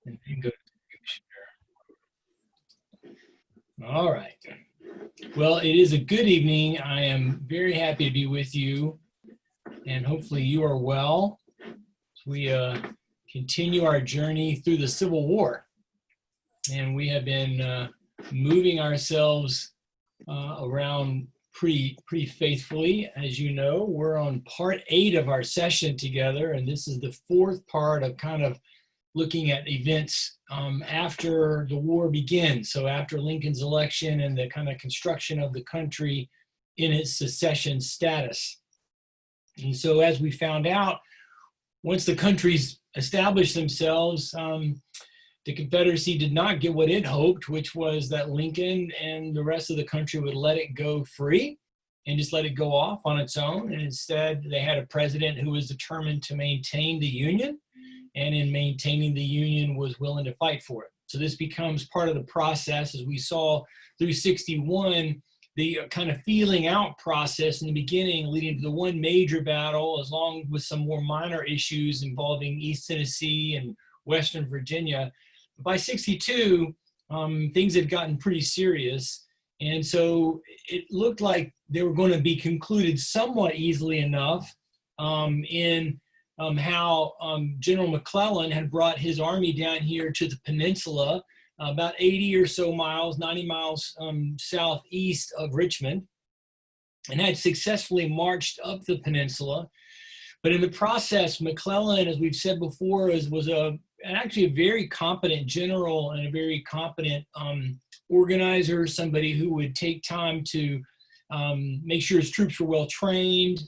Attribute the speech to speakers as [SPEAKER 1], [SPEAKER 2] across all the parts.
[SPEAKER 1] And then go to share. All right. Well, it is a good evening. I am very happy to be with you, and hopefully you are well. We continue our journey through the Civil War, and we have been moving ourselves around pretty faithfully. As you know, we're on part 8 of our session together, and this is the 4th part of kind of looking at events after the war begins. So after Lincoln's election and the kind of construction of the country in its secession status. And so as we found out, once the countries established themselves, the Confederacy did not get what it hoped, which was that Lincoln and the rest of the country would let it go free and just let it go off on its own. And instead, they had a president who was determined to maintain the Union, and in maintaining the Union was willing to fight for it. So this becomes part of the process, as we saw through 61, the kind of feeling out process in the beginning, leading to the one major battle, as long with some more minor issues involving East Tennessee and Western Virginia. By 62, things had gotten pretty serious. And so it looked like they were going to be concluded somewhat easily enough in how General McClellan had brought his army down here to the peninsula, about 80 or so miles, 90 miles southeast of Richmond, and had successfully marched up the peninsula. But in the process, McClellan, as we've said before, was actually a very competent general and a very competent organizer, somebody who would take time to make sure his troops were well trained,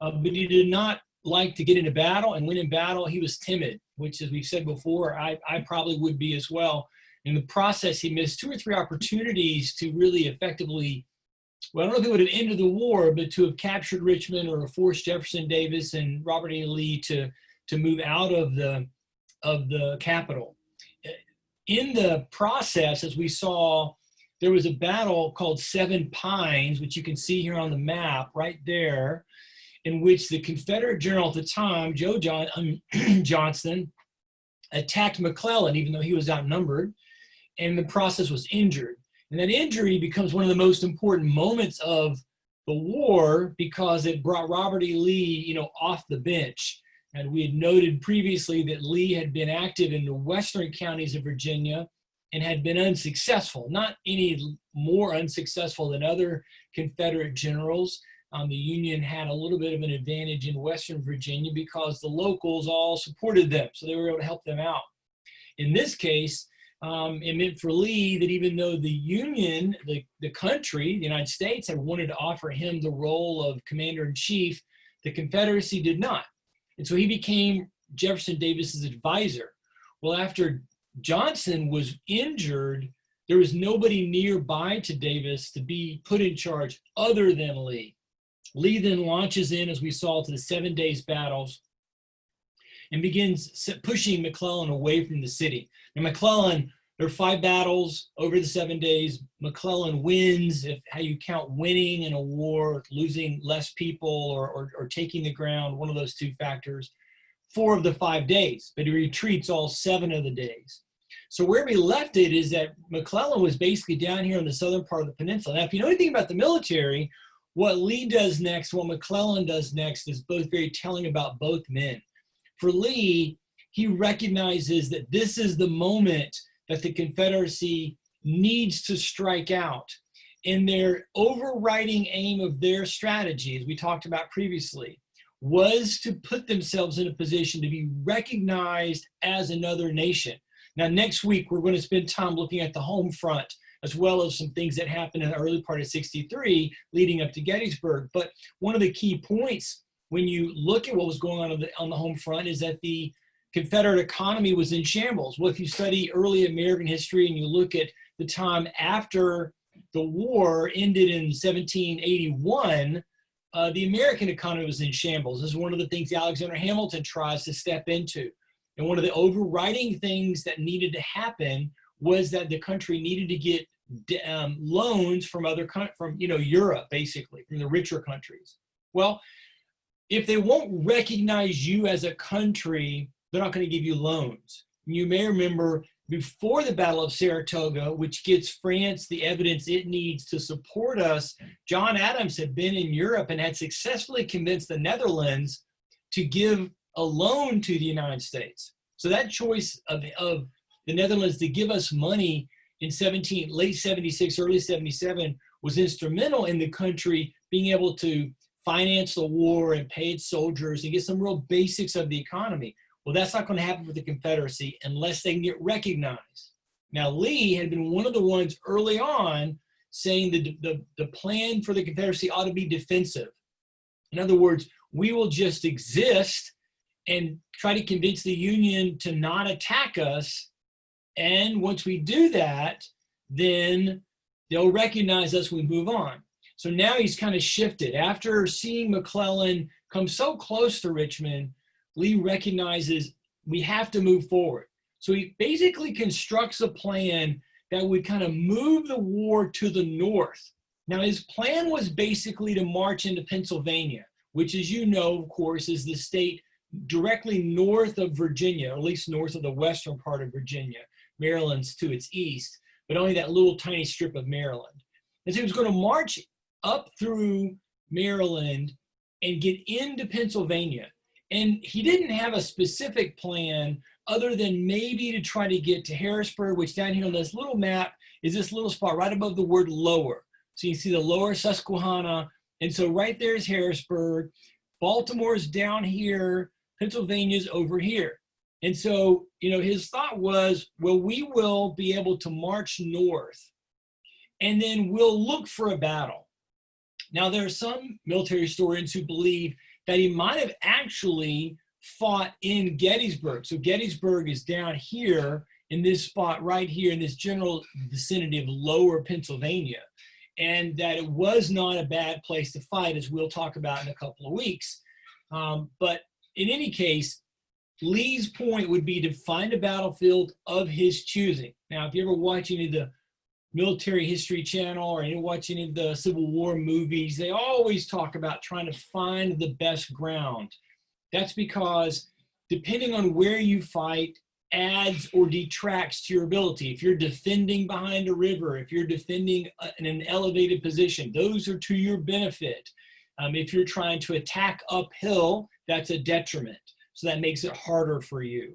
[SPEAKER 1] but he did not like to get into battle, and when in battle, he was timid, which, as we've said before, I probably would be as well. In the process, he missed 2 or 3 opportunities to really effectively, well, I don't know if it would have ended the war, but to have captured Richmond or forced Jefferson Davis and Robert E. Lee to move out of the capital. In the process, as we saw, there was a battle called Seven Pines, which you can see here on the map right there, in which the Confederate general at the time, Johnston, attacked McClellan, even though he was outnumbered, and the process was injured. And that injury becomes one of the most important moments of the war because it brought Robert E. Lee, off the bench. And we had noted previously that Lee had been active in the western counties of Virginia and had been unsuccessful, not any more unsuccessful than other Confederate generals. The Union had a little bit of an advantage in Western Virginia because the locals all supported them, so they were able to help them out. In this case, it meant for Lee that even though the Union, the country, the United States, had wanted to offer him the role of commander-in-chief, the Confederacy did not. And so he became Jefferson Davis's advisor. Well, after Johnson was injured, there was nobody nearby to Davis to be put in charge other than Lee. Lee then launches in, as we saw, to the 7 days battles and begins pushing McClellan away from the city. And McClellan, there are 5 battles over the 7 days. McClellan wins, if how you count winning in a war, losing less people or taking the ground, one of those 2 factors, 4 of the 5 days, but he retreats all 7 of the days. So where we left it is that McClellan was basically down here in the southern part of the peninsula. Now, if you know anything about the military, what Lee does next, what McClellan does next is both very telling about both men. For Lee, he recognizes that this is the moment that the Confederacy needs to strike out. And their overriding aim of their strategy, as we talked about previously, was to put themselves in a position to be recognized as another nation. Now, next week, we're going to spend time looking at the home front, as well as some things that happened in the early part of 63 leading up to Gettysburg. But one of the key points when you look at what was going on the home front is that the Confederate economy was in shambles. Well, if you study early American history and you look at the time after the war ended in 1781, the American economy was in shambles. This is one of the things Alexander Hamilton tries to step into. And one of the overriding things that needed to happen was that the country needed to get loans from Europe, basically, from the richer countries. Well, if they won't recognize you as a country, they're not going to give you loans. You may remember before the Battle of Saratoga, which gets France the evidence it needs to support us, John Adams had been in Europe and had successfully convinced the Netherlands to give a loan to the United States. So that choice of the Netherlands to give us money in late 76, early 77 was instrumental in the country being able to finance the war and pay its soldiers and get some real basics of the economy. Well, that's not going to happen for the Confederacy unless they can get recognized. Now, Lee had been one of the ones early on saying that the plan for the Confederacy ought to be defensive. In other words, we will just exist and try to convince the Union to not attack us. And once we do that, then they'll recognize us when we move on. So now he's kind of shifted. After seeing McClellan come so close to Richmond, Lee recognizes we have to move forward. So he basically constructs a plan that would kind of move the war to the north. Now, his plan was basically to march into Pennsylvania, which, as you know, of course, is the state directly north of Virginia, or at least north of the western part of Virginia. Maryland's to its east, but only that little tiny strip of Maryland. And so he was going to march up through Maryland and get into Pennsylvania. And he didn't have a specific plan other than maybe to try to get to Harrisburg, which down here on this little map is this little spot right above the word lower. So you see the lower Susquehanna. And so right there is Harrisburg. Baltimore's down here. Pennsylvania's over here. And so, his thought was, well, we will be able to march north and then we'll look for a battle. Now, there are some military historians who believe that he might have actually fought in Gettysburg. So Gettysburg is down here in this spot right here in this general vicinity of lower Pennsylvania. And that it was not a bad place to fight, as we'll talk about in a couple of weeks. But in any case, Lee's point would be to find a battlefield of his choosing. Now, if you ever watch any of the Military History Channel or you watch any of the Civil War movies, they always talk about trying to find the best ground. That's because depending on where you fight adds or detracts to your ability. If you're defending behind a river, if you're defending in an elevated position, those are to your benefit. If you're trying to attack uphill, that's a detriment. So that makes it harder for you.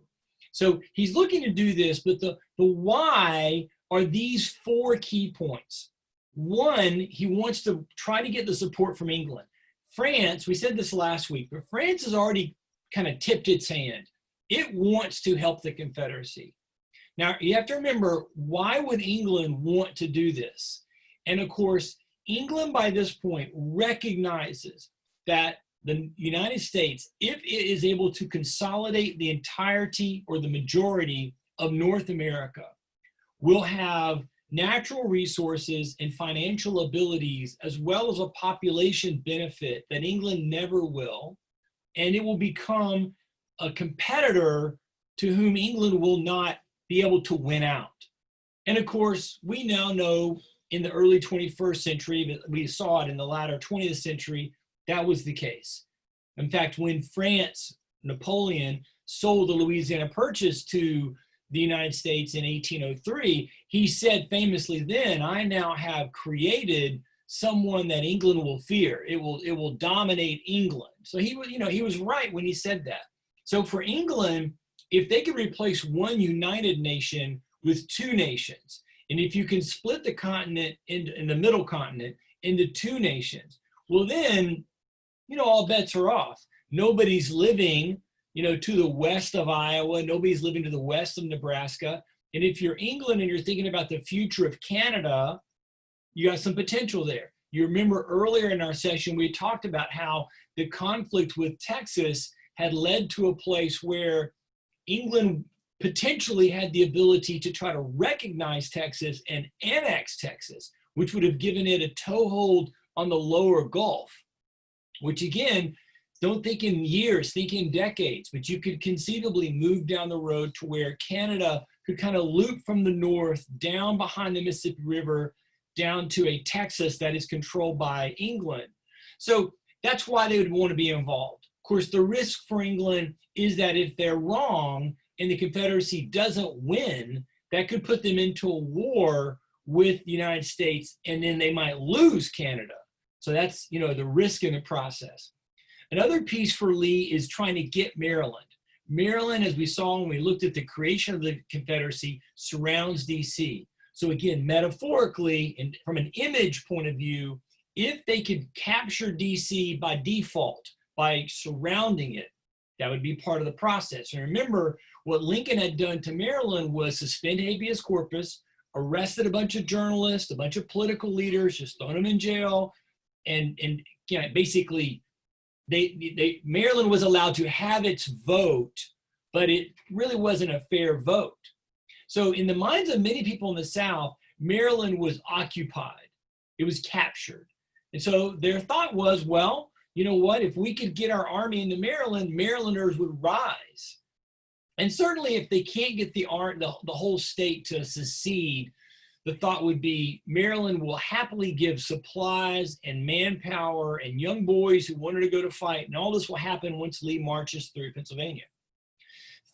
[SPEAKER 1] So he's looking to do this, but the why are these 4 key points. One, he wants to try to get the support from England. France, we said this last week, but France has already kind of tipped its hand. It wants to help the Confederacy. Now, you have to remember, why would England want to do this? And of course, England by this point recognizes that the United States, if it is able to consolidate the entirety or the majority of North America, will have natural resources and financial abilities as well as a population benefit that England never will, and it will become a competitor to whom England will not be able to win out. And of course, we now know in the early 21st century, but we saw it in the latter 20th century, that was the case. In fact, when France, Napoleon, sold the Louisiana Purchase to the United States in 1803, he said famously then, I now have created someone that England will fear. It will dominate England. So he was right when he said that. So for England, if they could replace one united nation with 2 nations, and if you can split the continent in the middle continent into 2 nations, well then, all bets are off. Nobody's living, to the west of Iowa. Nobody's living to the west of Nebraska. And if you're England and you're thinking about the future of Canada, you got some potential there. You remember earlier in our session, we talked about how the conflict with Texas had led to a place where England potentially had the ability to try to recognize Texas and annex Texas, which would have given it a toehold on the lower Gulf, which again, don't think in years, think in decades, but you could conceivably move down the road to where Canada could kind of loop from the north down behind the Mississippi River down to a Texas that is controlled by England. So that's why they would want to be involved. Of course, the risk for England is that if they're wrong and the Confederacy doesn't win, that could put them into a war with the United States, and then they might lose Canada. So that's, you know, the risk in the process. Another piece for Lee is trying to get Maryland. Maryland, as we saw when we looked at the creation of the Confederacy, surrounds DC. So again, metaphorically, and from an image point of view, if they could capture DC by default, by surrounding it, that would be part of the process. And remember, what Lincoln had done to Maryland was suspend habeas corpus, arrested a bunch of journalists, a bunch of political leaders, just thrown them in jail, and you know, basically, Maryland was allowed to have its vote, but it really wasn't a fair vote. So in the minds of many people in the South, Maryland was occupied. It was captured. And so their thought was, well, you know what, if we could get our army into Maryland, Marylanders would rise. And certainly if they can't get the whole state to secede, the thought would be Maryland will happily give supplies and manpower and young boys who wanted to go to fight, and all this will happen once Lee marches through Pennsylvania.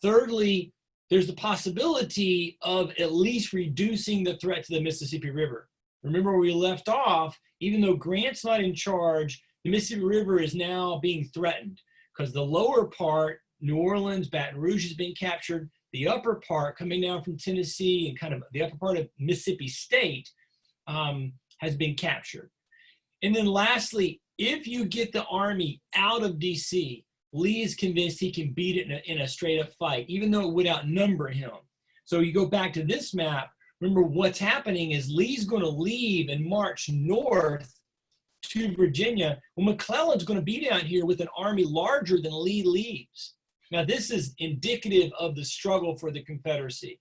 [SPEAKER 1] Thirdly, there's the possibility of at least reducing the threat to the Mississippi River. Remember where we left off, even though Grant's not in charge, the Mississippi River is now being threatened because the lower part, New Orleans, Baton Rouge, has been captured. The upper part, coming down from Tennessee and kind of the upper part of Mississippi State, has been captured. And then lastly, if you get the army out of DC, Lee is convinced he can beat it in a straight up fight, even though it would outnumber him. So you go back to this map, remember what's happening is Lee's going to leave and march north to Virginia. Well, McClellan's going to be down here with an army larger than Lee leaves. Now, this is indicative of the struggle for the Confederacy.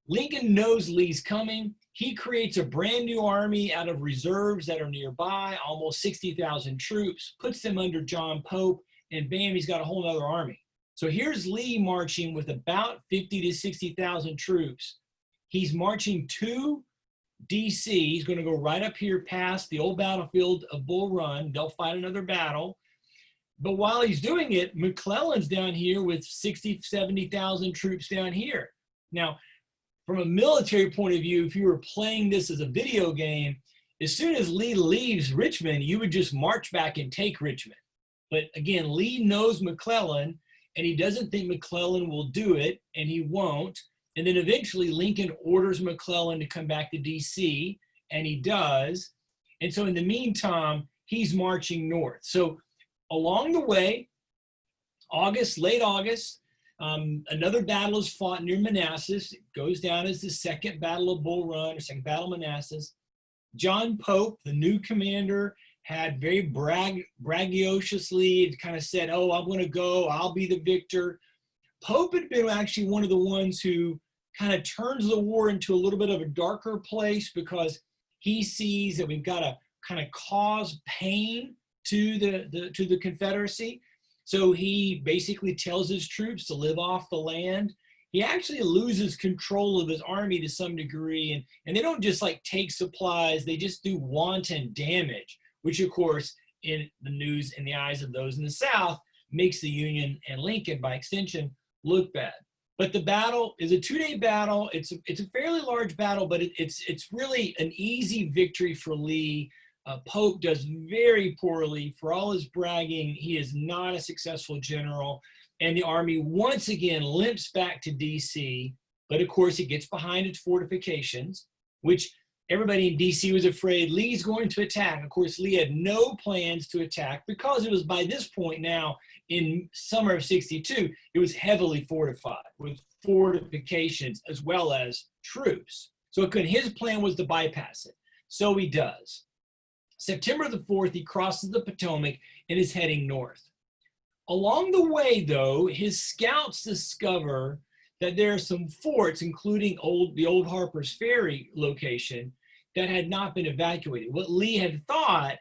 [SPEAKER 1] Lincoln knows Lee's coming. He creates a brand new army out of reserves that are nearby, almost 60,000 troops, puts them under John Pope, and bam, he's got a whole other army. So here's Lee marching with about 50 to 60,000 troops. He's marching to DC. He's going to go right up here past the old battlefield of Bull Run. They'll fight another battle. But while he's doing it, McClellan's down here with 60, 70,000 troops down here. Now, from a military point of view, if you were playing this as a video game, as soon as Lee leaves Richmond, you would just march back and take Richmond. But again, Lee knows McClellan, and he doesn't think McClellan will do it, and he won't. And then eventually Lincoln orders McClellan to come back to DC, and he does. And so in the meantime, he's marching north. So along the way, late August, another battle is fought near Manassas. It goes down as the Second Battle of Bull Run, or Second Battle of Manassas. John Pope, the new commander, had very braggadociously kind of said, oh, I'm going to go, I'll be the victor. Pope had been actually one of the ones who kind of turns the war into a little bit of a darker place because he sees that we've got to kind of cause pain to the Confederacy. So he basically tells his troops to live off the land. He actually loses control of his army to some degree, and they don't just like take supplies, they just do wanton damage, which of course in the news, in the eyes of those in the South, makes the Union and Lincoln by extension look bad. But the battle is a 2-day battle. It's a fairly large battle, but it's really an easy victory for Lee. Pope does very poorly. For all his bragging, he is not a successful general. And the army once again limps back to DC. But of course, it gets behind its fortifications, which everybody in DC was afraid Lee's going to attack. Of course, Lee had no plans to attack because it was by this point now in summer of '62, it was heavily fortified with fortifications as well as troops. So his plan was to bypass it. So he does. September the 4th, he crosses the Potomac and is heading north. Along the way, though, his scouts discover that there are some forts, including the old Harper's Ferry location, that had not been evacuated. What Lee had thought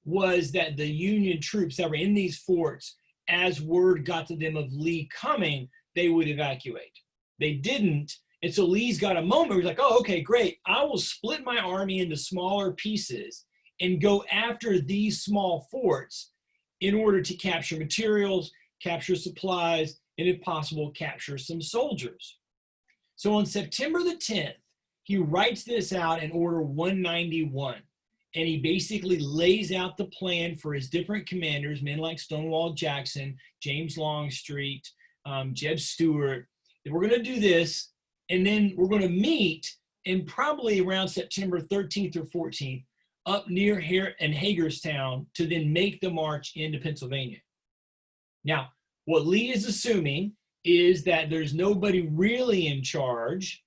[SPEAKER 1] was that the Union troops that were in these forts, as word got to them of Lee coming, they would evacuate. They didn't, and so Lee's got a moment where he's like, oh, okay, great. I will split my army into smaller pieces and go after these small forts in order to capture materials, capture supplies, and if possible, capture some soldiers. So on September the 10th, he writes this out in Order 191, and he basically lays out the plan for his different commanders, men like Stonewall Jackson, James Longstreet, Jeb Stuart, that we're going to do this, and then we're going to meet in probably around September 13th or 14th up near here in Hagerstown to then make the march into Pennsylvania. Now, what Lee is assuming is that there's nobody really in charge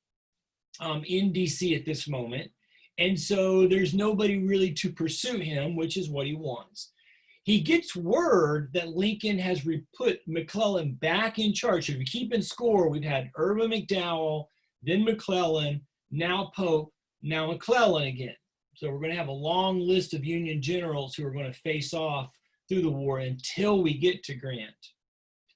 [SPEAKER 1] in DC at this moment. And so there's nobody really to pursue him, which is what he wants. He gets word that Lincoln has put McClellan back in charge. If you keep in score, we've had Irvin McDowell, then McClellan, now Pope, now McClellan again. So we're going to have a long list of Union generals who are going to face off through the war until we get to Grant.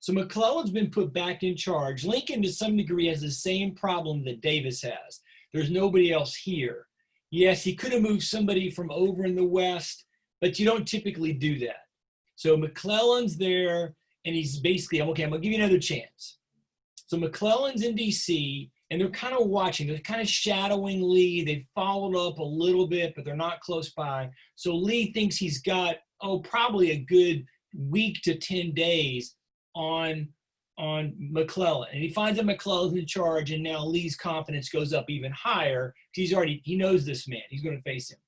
[SPEAKER 1] So McClellan's been put back in charge. Lincoln, to some degree, has the same problem that Davis has. There's nobody else here. Yes, he could have moved somebody from over in the West, but you don't typically do that. So McClellan's there, and he's basically, okay, I'm going to give you another chance. So McClellan's in D.C., and they're kind of watching. They're kind of shadowing Lee. They've followed up a little bit, but they're not close by. So Lee thinks he's got, probably a good week to 10 days on McClellan. And he finds that McClellan's in charge, and now Lee's confidence goes up even higher because he knows this man. He's going to face him.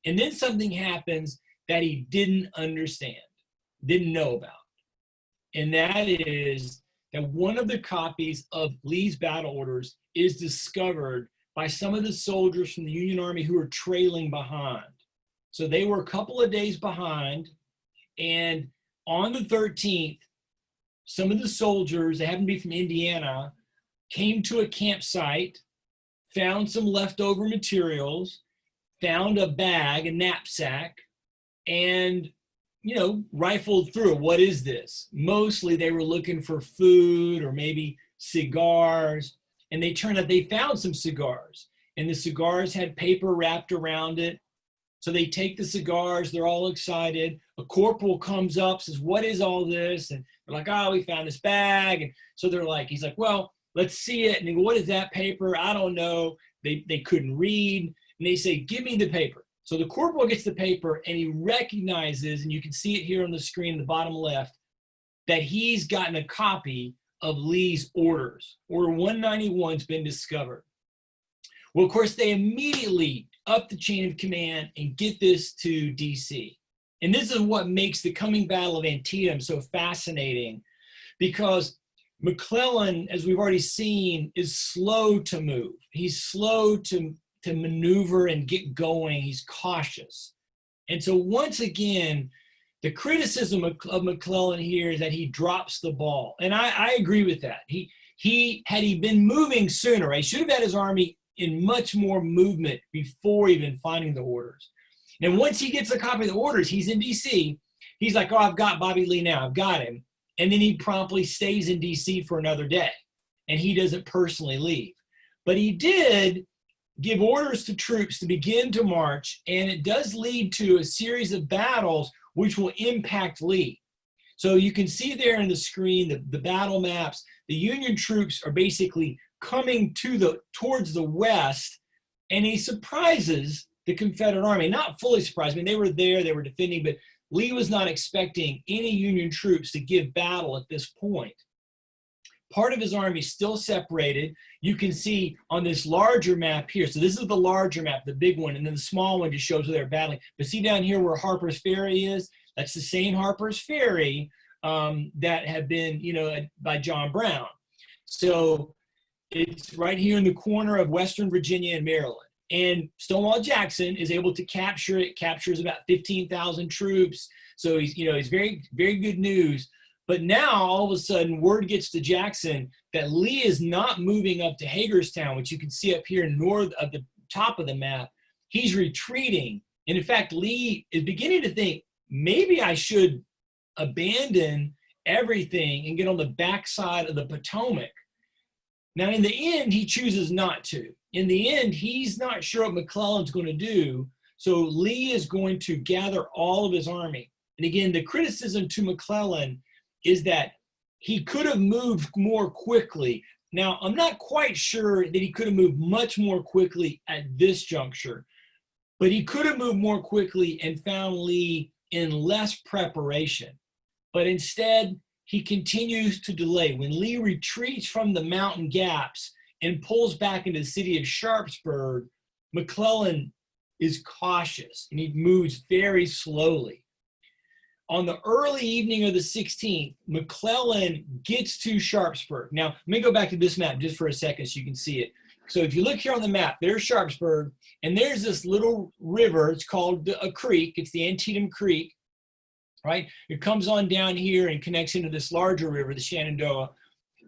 [SPEAKER 1] And then something happens that he didn't understand, didn't know about. And that is that one of the copies of Lee's battle orders is discovered by some of the soldiers from the Union Army who were trailing behind. So they were a couple of days behind, and on the 13th, some of the soldiers, they happened to be from Indiana, came to a campsite, found some leftover materials, found a bag, a knapsack, and, rifled through it. What is this? Mostly they were looking for food or maybe cigars, and they turned out they found some cigars, and the cigars had paper wrapped around it. So they take the cigars, they're all excited. A corporal comes up, says, what is all this? And they're like, we found this bag. And so he's like, well, let's see it. And they go, what is that paper? I don't know. They couldn't read. And they say, give me the paper. So the corporal gets the paper, and he recognizes, and you can see it here on the screen, the bottom left, that he's gotten a copy of Lee's orders. Order 191's been discovered. Well, of course, they immediately up the chain of command and get this to DC. And this is what makes the coming Battle of Antietam so fascinating, because McClellan, as we've already seen, is slow to move. He's slow to maneuver and get going. He's cautious. And so once again, the criticism of McClellan here is that he drops the ball. And I agree with that. Had he been moving sooner, he should have had his army in much more movement before even finding the orders. And once he gets a copy of the orders, he's in DC. He's like, I've got Bobby Lee now. I've got him. And then he promptly stays in DC for another day. And he doesn't personally leave. But he did give orders to troops to begin to march. And it does lead to a series of battles which will impact Lee. So you can see there in the screen, the battle maps. The Union troops are basically coming towards the west, and he surprises the Confederate Army. Not fully surprised. I mean, they were there, they were defending, but Lee was not expecting any Union troops to give battle at this point. Part of his army still separated. You can see on this larger map here. So this is the larger map, the big one, and then the small one just shows where they're battling. But see down here where Harper's Ferry is? That's the same Harper's Ferry that had been, by John Brown. So it's right here in the corner of Western Virginia and Maryland. And Stonewall Jackson is able to capture it, captures about 15,000 troops. So he's very, very good news. But now all of a sudden word gets to Jackson that Lee is not moving up to Hagerstown, which you can see up here north of the top of the map. He's retreating. And in fact, Lee is beginning to think, maybe I should abandon everything and get on the backside of the Potomac. Now, in the end, he chooses not to. In the end, he's not sure what McClellan's going to do. So Lee is going to gather all of his army. And again, the criticism to McClellan is that he could have moved more quickly. Now, I'm not quite sure that he could have moved much more quickly at this juncture, but he could have moved more quickly and found Lee in less preparation. But instead, he continues to delay. When Lee retreats from the mountain gaps and pulls back into the city of Sharpsburg, McClellan is cautious and he moves very slowly. On the early evening of the 16th, McClellan gets to Sharpsburg. Now, let me go back to this map just for a second so you can see it. So if you look here on the map, there's Sharpsburg, and there's this little river. It's called a creek. It's the Antietam Creek, right? It comes on down here and connects into this larger river, the Shenandoah,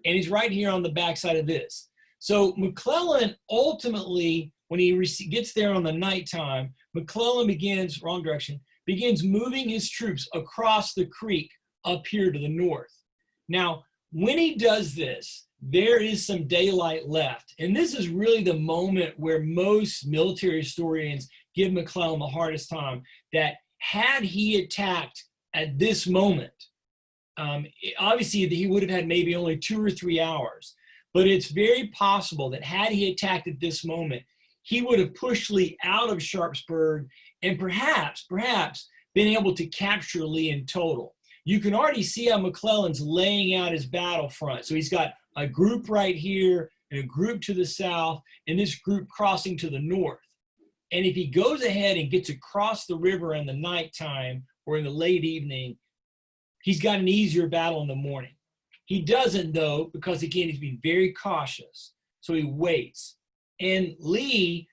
[SPEAKER 1] and he's right here on the backside of this. So McClellan ultimately, when he gets there on the nighttime, McClellan begins, wrong direction, begins moving his troops across the creek up here to the north. Now, when he does this, there is some daylight left. And this is really the moment where most military historians give McClellan the hardest time, that had he attacked at this moment, obviously he would have had maybe only 2 or 3 hours. But it's very possible that had he attacked at this moment, he would have pushed Lee out of Sharpsburg and perhaps been able to capture Lee in total. You can already see how McClellan's laying out his battlefront. So he's got a group right here and a group to the south and this group crossing to the north. And if he goes ahead and gets across the river in the nighttime or in the late evening, he's got an easier battle in the morning. He doesn't, though, because again, he's being very cautious. So he waits. And Lee,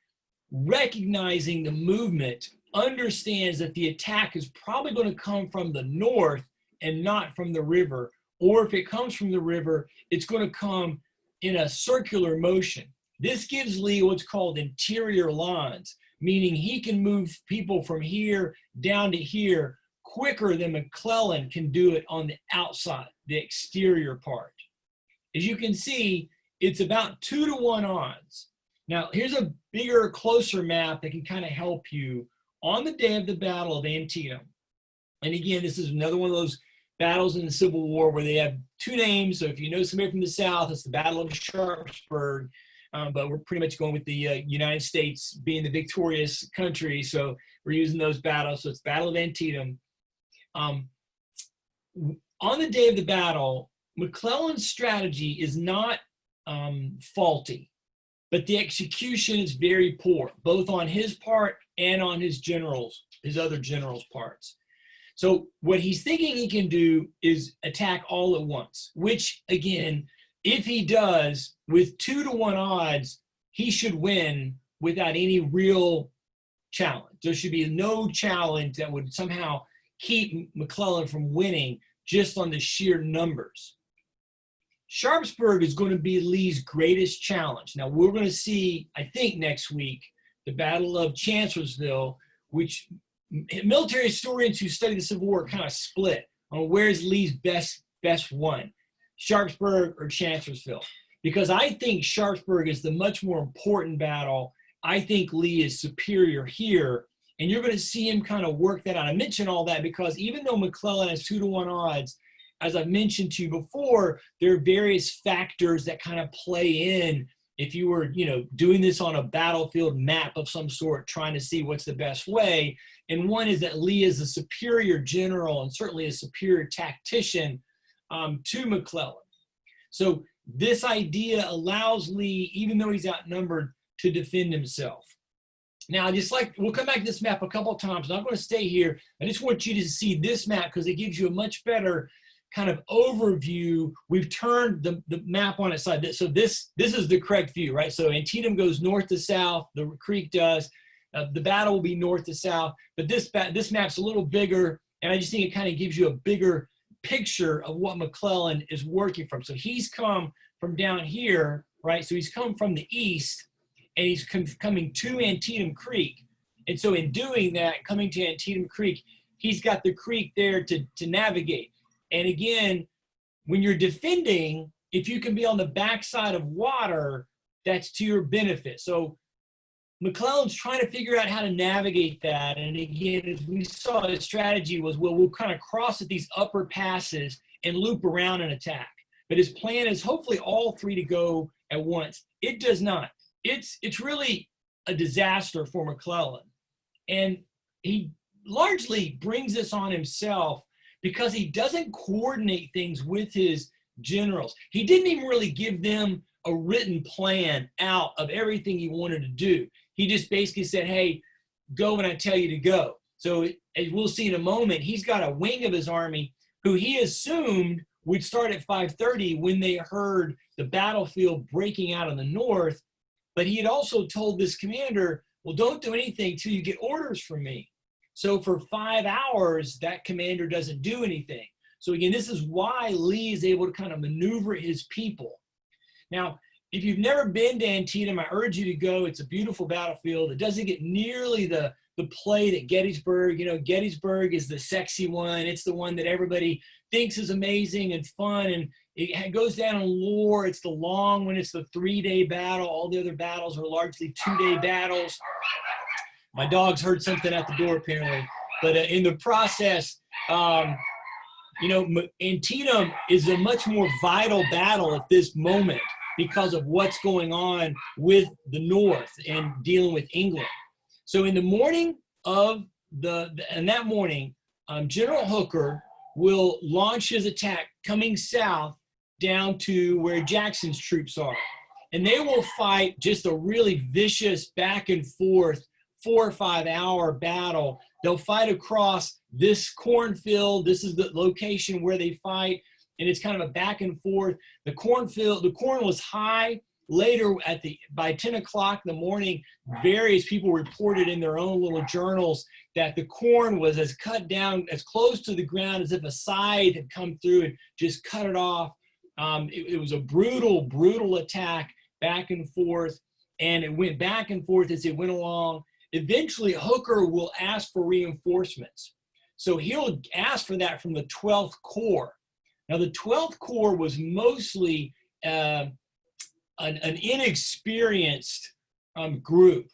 [SPEAKER 1] recognizing the movement, understands that the attack is probably going to come from the north and not from the river. Or if it comes from the river, it's going to come in a circular motion. This gives Lee what's called interior lines, meaning he can move people from here down to here quicker than McClellan can do it on the outside, the exterior part. As you can see, it's about 2-to-1 odds. Now, here's a bigger, closer map that can kind of help you on the day of the Battle of Antietam. And again, this is another one of those battles in the Civil War where they have 2 names. So if you know somebody from the South, it's the Battle of Sharpsburg. But we're pretty much going with the United States being the victorious country. So we're using those battles. So it's Battle of Antietam. On the day of the battle, McClellan's strategy is not faulty, but the execution is very poor, both on his part and on his other generals' parts. So what he's thinking he can do is attack all at once, which again, if he does, with 2-to-1 odds, he should win without any real challenge. There should be no challenge that would somehow keep McClellan from winning just on the sheer numbers. Sharpsburg is going to be Lee's greatest challenge. Now, we're going to see, I think next week, the Battle of Chancellorsville, which military historians who study the Civil War kind of split on where's Lee's best one, Sharpsburg or Chancellorsville. Because I think Sharpsburg is the much more important battle. I think Lee is superior here. And you're going to see him kind of work that out. I mention all that because even though McClellan has 2-to-1 odds, as I've mentioned to you before, there are various factors that kind of play in if you were, doing this on a battlefield map of some sort, trying to see what's the best way. And one is that Lee is a superior general and certainly a superior tactician to McClellan. So this idea allows Lee, even though he's outnumbered, to defend himself. Now, we'll come back to this map a couple of times. I'm not going to stay here. I just want you to see this map because it gives you a much better kind of overview. We've turned the map on its side. So this is the correct view, right? So Antietam goes north to south. The creek does. The battle will be north to south. But this map's a little bigger, and I just think it kind of gives you a bigger picture of what McClellan is working from. So he's come from down here, right? So he's come from the east, and he's coming to Antietam Creek. And so in doing that, coming to Antietam Creek, he's got the creek there to navigate. And again, when you're defending, if you can be on the backside of water, that's to your benefit. So McClellan's trying to figure out how to navigate that. And again, as we saw, his strategy was, we'll kind of cross at these upper passes and loop around and attack. but his plan is hopefully all three to go at once. It does not. It's really a disaster for McClellan. And he largely brings this on himself because he doesn't coordinate things with his generals. He didn't even really give them a written plan out of everything he wanted to do. He just basically said, hey, go when I tell you to go. So as we'll see in a moment, he's got a wing of his army who he assumed would start at 5:30 when they heard the battlefield breaking out in the north. But he had also told this commander, well, don't do anything till you get orders from me. So for 5 hours, that commander doesn't do anything. So again, this is why Lee is able to kind of maneuver his people. Now, if you've never been to Antietam, I urge you to go. It's a beautiful battlefield. It doesn't get nearly the play that Gettysburg. You know, Gettysburg is the sexy one. It's the one that everybody thinks is amazing and fun, and it goes down in lore. It's the long one. It's the 3-day battle. All the other battles are largely 2-day battles. My dog's heard something at the door apparently, but in the process, you know, Antietam is a much more vital battle at this moment because of what's going on with the North and dealing with England. So in the morning of that morning, General Hooker will launch his attack coming south down to where Jackson's troops are. And they will fight just a really vicious back and forth 4 or 5 hour battle. They'll fight across this cornfield. This is the location where they fight. And it's kind of a back and forth. The corn was high. Later by 10 o'clock in the morning, various people reported in their own little journals that the corn was as cut down, as close to the ground as if a scythe had come through and just cut it off. It was a brutal, brutal attack back and forth. And it went back and forth as it went along. Eventually, Hooker will ask for reinforcements. So he'll ask for that from the 12th Corps. Now, the 12th Corps was mostly an inexperienced group.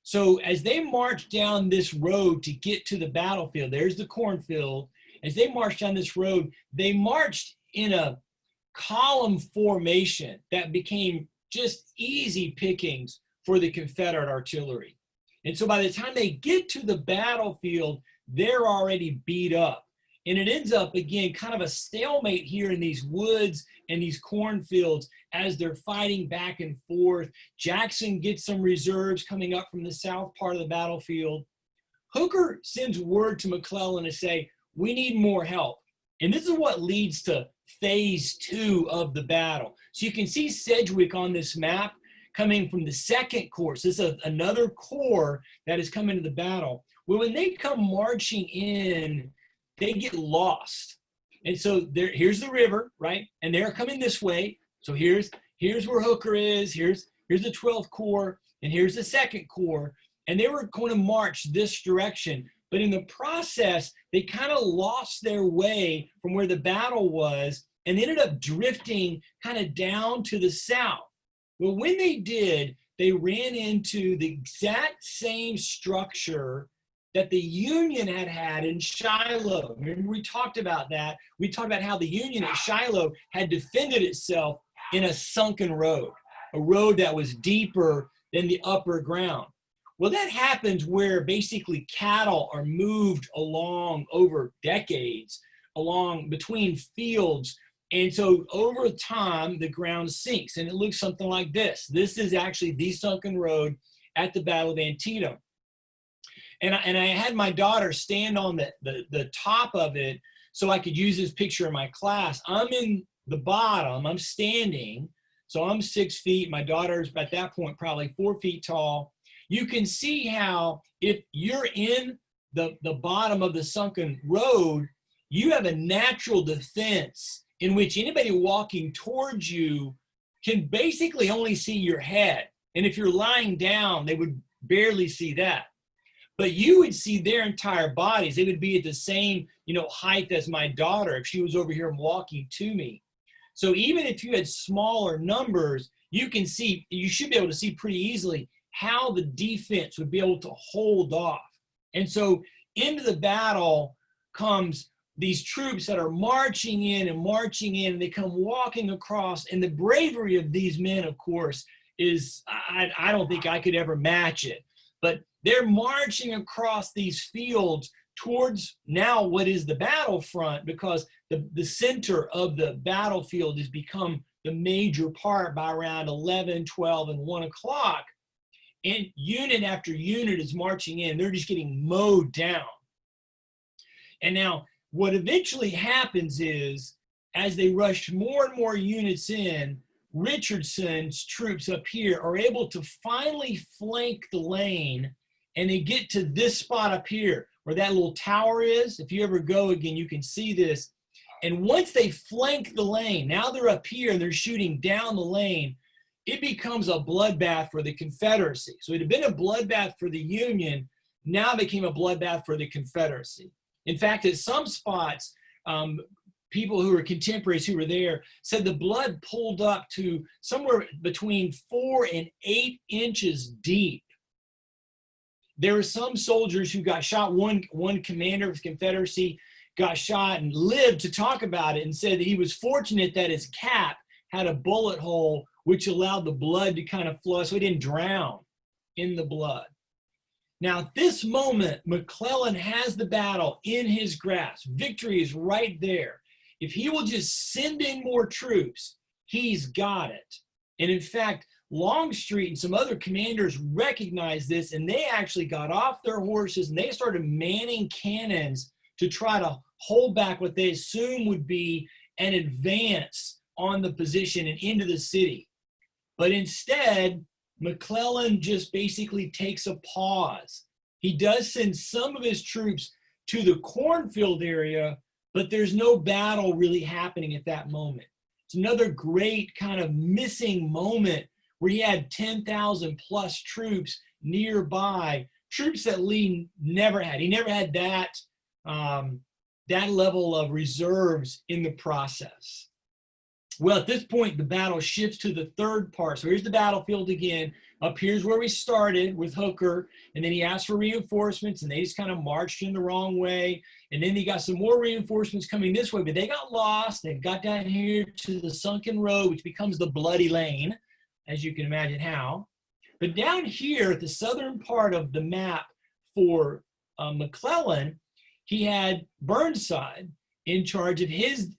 [SPEAKER 1] So as they marched down this road to get to the battlefield, there's the cornfield. As they marched down this road, they marched in a column formation that became just easy pickings for the Confederate artillery. And so by the time they get to the battlefield, they're already beat up. And it ends up, again, kind of a stalemate here in these woods and these cornfields as they're fighting back and forth. Jackson gets some reserves coming up from the south part of the battlefield. Hooker sends word to McClellan to say, we need more help. And this is what leads to phase 2 of the battle. So you can see Sedgwick on this map coming from the 2nd Corps. So this is another corps that is coming to the battle. Well, when they come marching in, they get lost. And so here's the river, right? And they're coming this way. So here's where Hooker is. Here's the 12th Corps, and here's the 2nd Corps. And they were going to march this direction. But in the process, they kind of lost their way from where the battle was and ended up drifting kind of down to the south. Well, when they did, they ran into the exact same structure that the Union had in Shiloh. Remember, we talked about that. We talked about how the Union at Shiloh had defended itself in a sunken road, a road that was deeper than the upper ground. Well, that happens where basically cattle are moved along over decades, along between fields. And so over time, the ground sinks, and it looks something like this. This is actually the sunken road at the Battle of Antietam. And I had my daughter stand on the top of it so I could use this picture in my class. I'm in the bottom, I'm standing, so I'm 6 feet. My daughter's at that point probably 4 feet tall. You can see how if you're in the bottom of the sunken road, you have a natural defense in which anybody walking towards you can basically only see your head. And if you're lying down, they would barely see that. But you would see their entire bodies. They would be at the same, height as my daughter if she was over here walking to me. So even if you had smaller numbers, you should be able to see pretty easily how the defense would be able to hold off. And so into the battle comes these troops that are marching in, and they come walking across, and the bravery of these men, of course, is, I don't think I could ever match it. But they're marching across these fields towards now what is the battlefront, because the center of the battlefield has become the major part by around 11, 12, and 1 o'clock. And unit after unit is marching in. They're just getting mowed down. And now what eventually happens is, as they rush more and more units in, Richardson's troops up here are able to finally flank the lane, and they get to this spot up here where that little tower is. If you ever go again, you can see this. And once they flank the lane, now they're up here and they're shooting down the lane, it becomes a bloodbath for the Confederacy. So it had been a bloodbath for the Union, now it became a bloodbath for the Confederacy. In fact, at some spots, people who were contemporaries who were there said the blood pulled up to somewhere between 4 and 8 inches deep. There were some soldiers who got shot. One commander of the Confederacy got shot and lived to talk about it, and said that he was fortunate that his cap had a bullet hole which allowed the blood to kind of flow so he didn't drown in the blood. Now, at this moment, McClellan has the battle in his grasp. Victory is right there. If he will just send in more troops, he's got it. And in fact, Longstreet and some other commanders recognized this, and they actually got off their horses and they started manning cannons to try to hold back what they assume would be an advance on the position and into the city. But instead, McClellan just basically takes a pause. He does send some of his troops to the Cornfield area, but there's no battle really happening at that moment. It's another great kind of missing moment where he had 10,000 plus troops nearby, troops that Lee never had. He never had that, that level of reserves in the process. Well, at this point, the battle shifts to the third part. So here's the battlefield again. Up here's where we started with Hooker, and then he asked for reinforcements, and they just kind of marched in the wrong way. And then he got some more reinforcements coming this way, but they got lost. They got down here to the Sunken Road, which becomes the Bloody Lane, as you can imagine how. But down here at the southern part of the map for McClellan, he had Burnside in charge of his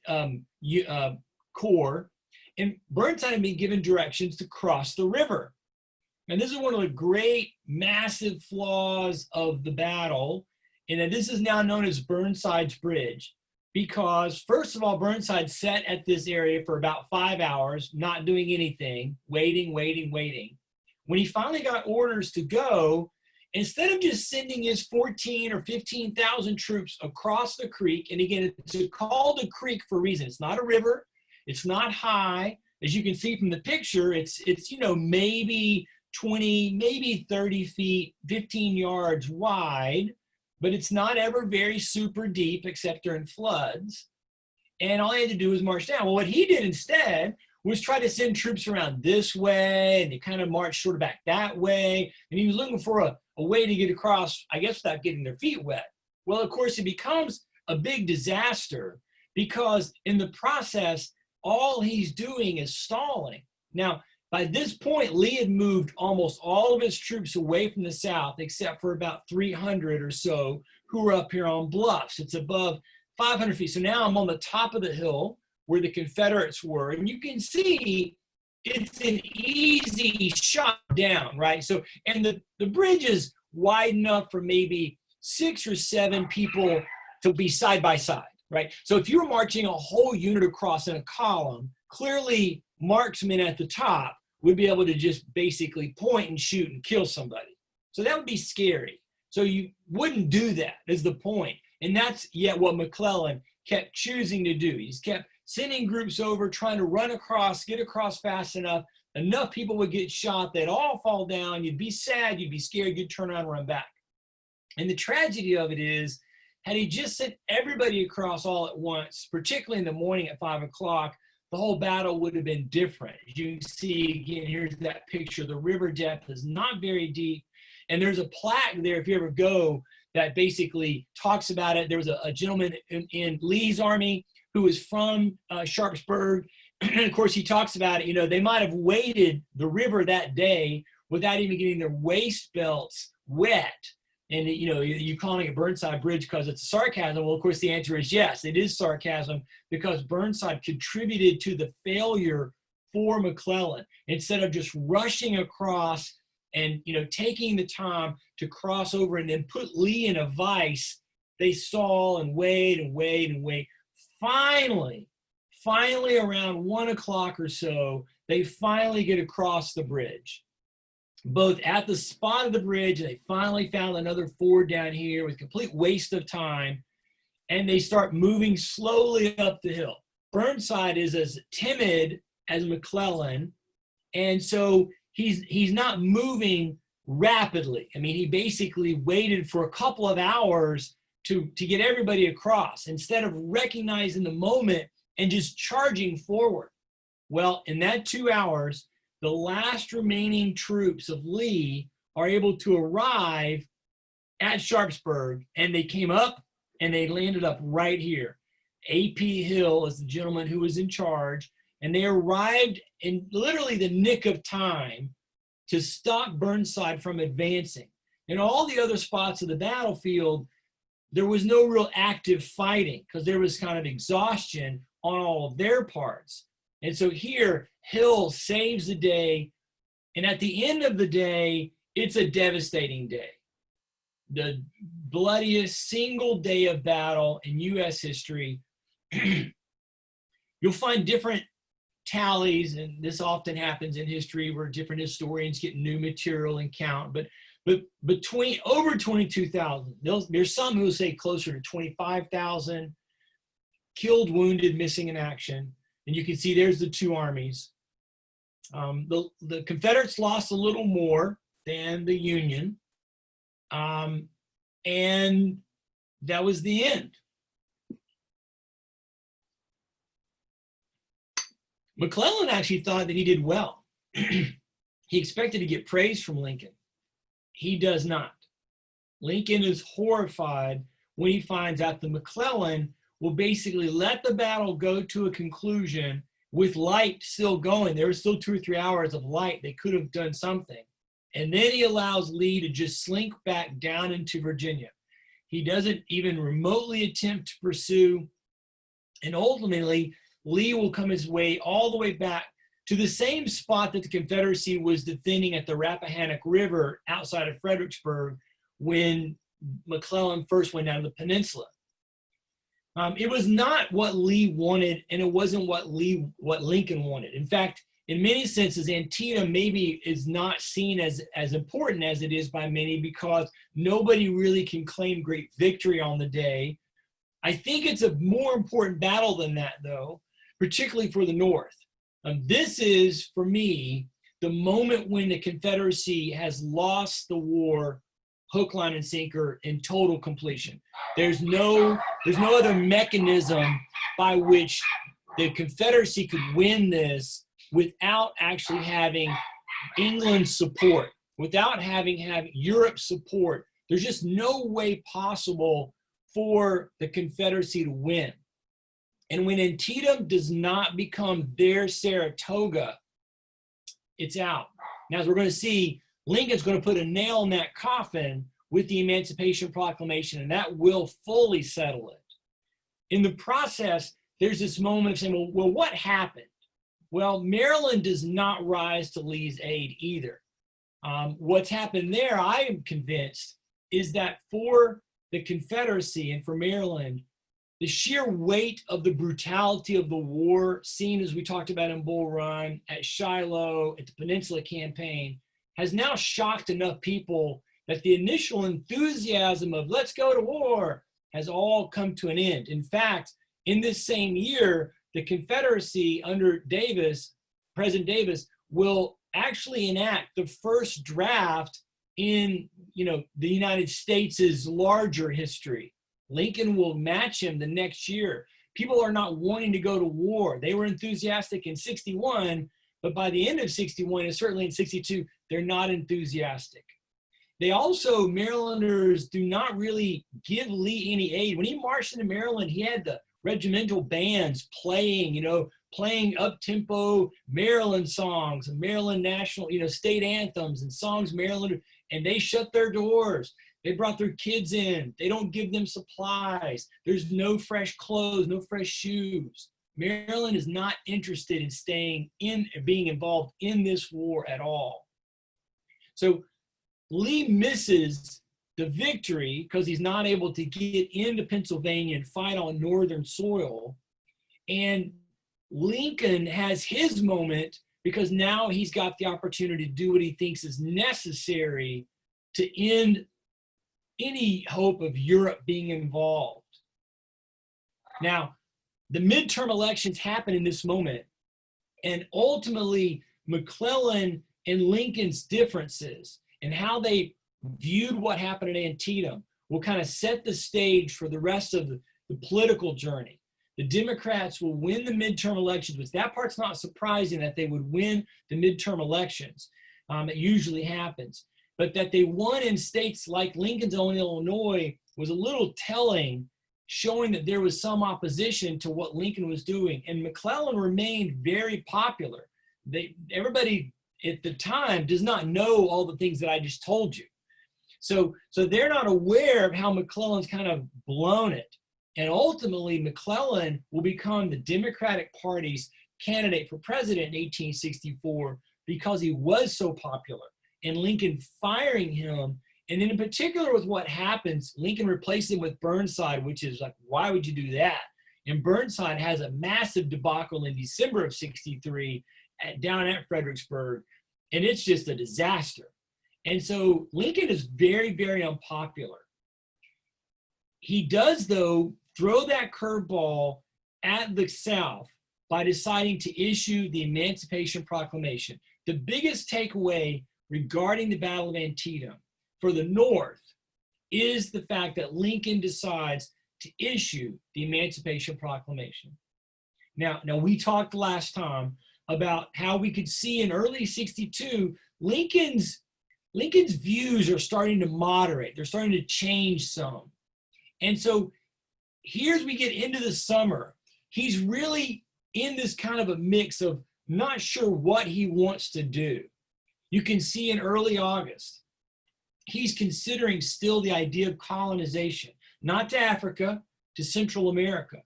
[SPEAKER 1] corps, and Burnside had been given directions to cross the river. And this is one of the great massive flaws of the battle, and that this is now known as Burnside's Bridge, because first of all, Burnside sat at this area for about 5 hours, not doing anything, waiting. When he finally got orders to go, instead of just sending his 14 or 15,000 troops across the creek, and again, it's called a creek for a reason. It's not a river. It's not high. As you can see from the picture, it's you know, maybe 20, maybe 30 feet, 15 yards wide, but it's not ever very super deep except during floods. And all he had to do was march down. Well, what he did instead was try to send troops around this way, and they kind of marched sort of back that way. And he was looking for a way to get across, I guess, without getting their feet wet. Well, of course, it becomes a big disaster because in the process, all he's doing is stalling. Now, by this point, Lee had moved almost all of his troops away from the south, except for about 300 or so who were up here on bluffs. It's above 500 feet. So now I'm on the top of the hill where the Confederates were, and you can see it's an easy shot down, right? So, and the bridge is wide enough for maybe 6 or 7 people to be side by side. Right? So if you were marching a whole unit across in a column, clearly marksmen at the top would be able to just basically point and shoot and kill somebody. So that would be scary. So you wouldn't do that is the point. And that's yet what McClellan kept choosing to do. He's kept sending groups over, trying to run across, get across fast enough. Enough people would get shot, they'd all fall down. You'd be sad, you'd be scared, you'd turn around and run back. And the tragedy of it is, had he just sent everybody across all at once, particularly in the morning at 5 o'clock, the whole battle would have been different. As you can see, again, here's that picture. The river depth is not very deep. And there's a plaque there, if you ever go, that basically talks about it. There was a gentleman in Lee's army who was from Sharpsburg. And of course, he talks about it. You know, they might have waded the river that day without even getting their waist belts wet. And, you know, you're calling it Burnside Bridge because it's sarcasm. Well, of course, the answer is yes, it is sarcasm, because Burnside contributed to the failure for McClellan. Instead of just rushing across and, you know, taking the time to cross over and then put Lee in a vice, they stall and wait and wait and wait. Finally, around 1 o'clock or so, they finally get across the bridge. Both at the spot of the bridge, and they finally found another ford down here with complete waste of time, and they start moving slowly up the hill. Burnside is as timid as McClellan, and so he's not moving rapidly. I mean, he basically waited for a couple of hours to get everybody across instead of recognizing the moment and just charging forward. Well, in that 2 hours, the last remaining troops of Lee are able to arrive at Sharpsburg, and they came up and they landed up right here. A.P. Hill is the gentleman who was in charge, and they arrived in literally the nick of time to stop Burnside from advancing. In all the other spots of the battlefield, there was no real active fighting because there was kind of exhaustion on all of their parts. And so here, Hill saves the day, and at the end of the day, it's a devastating day. The bloodiest single day of battle in U.S. history. You'll find different tallies, and this often happens in history where different historians get new material and count, but between over 22,000, there's some who say closer to 25,000 killed, wounded, missing in action. And you can see there's the two armies. The Confederates lost a little more than the Union. And that was the end. McClellan actually thought that he did well. He expected to get praise from Lincoln. He does not. Lincoln is horrified when he finds out that McClellan will basically let the battle go to a conclusion with light still going. There was still 2 or 3 hours of light. They could have done something. And then he allows Lee to just slink back down into Virginia. He doesn't even remotely attempt to pursue. And ultimately, Lee will come his way all the way back to the same spot that the Confederacy was defending at the Rappahannock River outside of Fredericksburg when McClellan first went down to the peninsula. It was not what Lee wanted, and it wasn't what Lincoln wanted. In fact, in many senses, Antietam maybe is not seen as important as it is by many because nobody really can claim great victory on the day. I think it's a more important battle than that, though, particularly for the North. This is, for me, the moment when the Confederacy has lost the war hook, line, and sinker in total completion. There's no other mechanism by which the Confederacy could win this without actually having England's support, without having Europe's support. There's just no way possible for the Confederacy to win. And when Antietam does not become their Saratoga, it's out. Now, as we're going to see, Lincoln's going to put a nail in that coffin with the Emancipation Proclamation, and that will fully settle it. In the process, there's this moment of saying, well, what happened? Well, Maryland does not rise to Lee's aid either. What's happened there, I am convinced, is that for the Confederacy and for Maryland, the sheer weight of the brutality of the war, seen as we talked about in Bull Run, at Shiloh, at the Peninsula Campaign, has now shocked enough people that the initial enthusiasm of let's go to war has all come to an end. In fact, in this same year, the Confederacy under Davis, President Davis, will actually enact the first draft in the United States' larger history. Lincoln will match him the next year. People are not wanting to go to war. They were enthusiastic in 61, but by the end of 61, and certainly in 62, they're not enthusiastic. They also, Marylanders do not really give Lee any aid. When he marched into Maryland, he had the regimental bands playing, playing up-tempo Maryland songs, Maryland national, state anthems and songs Maryland, and they shut their doors. They brought their kids in. They don't give them supplies. There's no fresh clothes, no fresh shoes. Maryland is not interested in being involved in this war at all. So Lee misses the victory because he's not able to get into Pennsylvania and fight on northern soil. And Lincoln has his moment because now he's got the opportunity to do what he thinks is necessary to end any hope of Europe being involved. Now, the midterm elections happen in this moment, and ultimately McClellan and Lincoln's differences and how they viewed what happened at Antietam will kind of set the stage for the rest of the political journey. The Democrats will win the midterm elections, which that part's not surprising that they would win the midterm elections. It usually happens. But that they won in states like Lincoln's own Illinois was a little telling, showing that there was some opposition to what Lincoln was doing. And McClellan remained very popular. Everybody at the time does not know all the things that I just told you. So they're not aware of how McClellan's kind of blown it. And ultimately, McClellan will become the Democratic Party's candidate for president in 1864 because he was so popular. And Lincoln firing him, and then in particular with what happens, Lincoln replaced him with Burnside, which is like, why would you do that? And Burnside has a massive debacle in December of 63 down at Fredericksburg, and it's just a disaster. And so Lincoln is very, very unpopular. He does, though, throw that curveball at the South by deciding to issue the Emancipation Proclamation. The biggest takeaway regarding the Battle of Antietam for the North is the fact that Lincoln decides to issue the Emancipation Proclamation. Now we talked last time about how we could see in early 62, Lincoln's views are starting to moderate. They're starting to change some. And so here as we get into the summer, he's really in this kind of a mix of not sure what he wants to do. You can see in early August, he's considering still the idea of colonization, not to Africa, to Central America.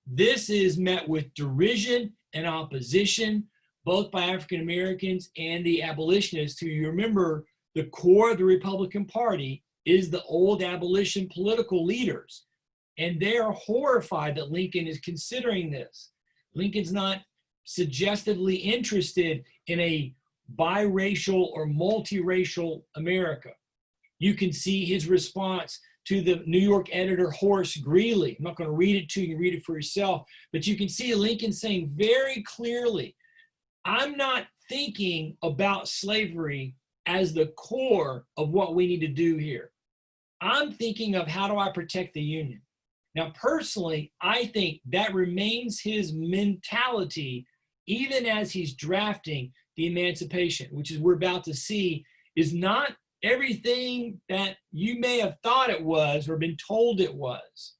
[SPEAKER 1] This is met with derision and opposition, both by African Americans and the abolitionists, who, you remember, the core of the Republican Party is the old abolition political leaders. And they are horrified that Lincoln is considering this. Lincoln's not suggestively interested in a biracial or multiracial America. You can see his response to the New York editor Horace Greeley. I'm not going to read it to you, read it for yourself, but you can see Lincoln saying very clearly, I'm not thinking about slavery as the core of what we need to do here. I'm thinking of how do I protect the Union. Now, personally, I think that remains his mentality even as he's drafting the Emancipation, which is we're about to see, is not everything that you may have thought it was or been told it was.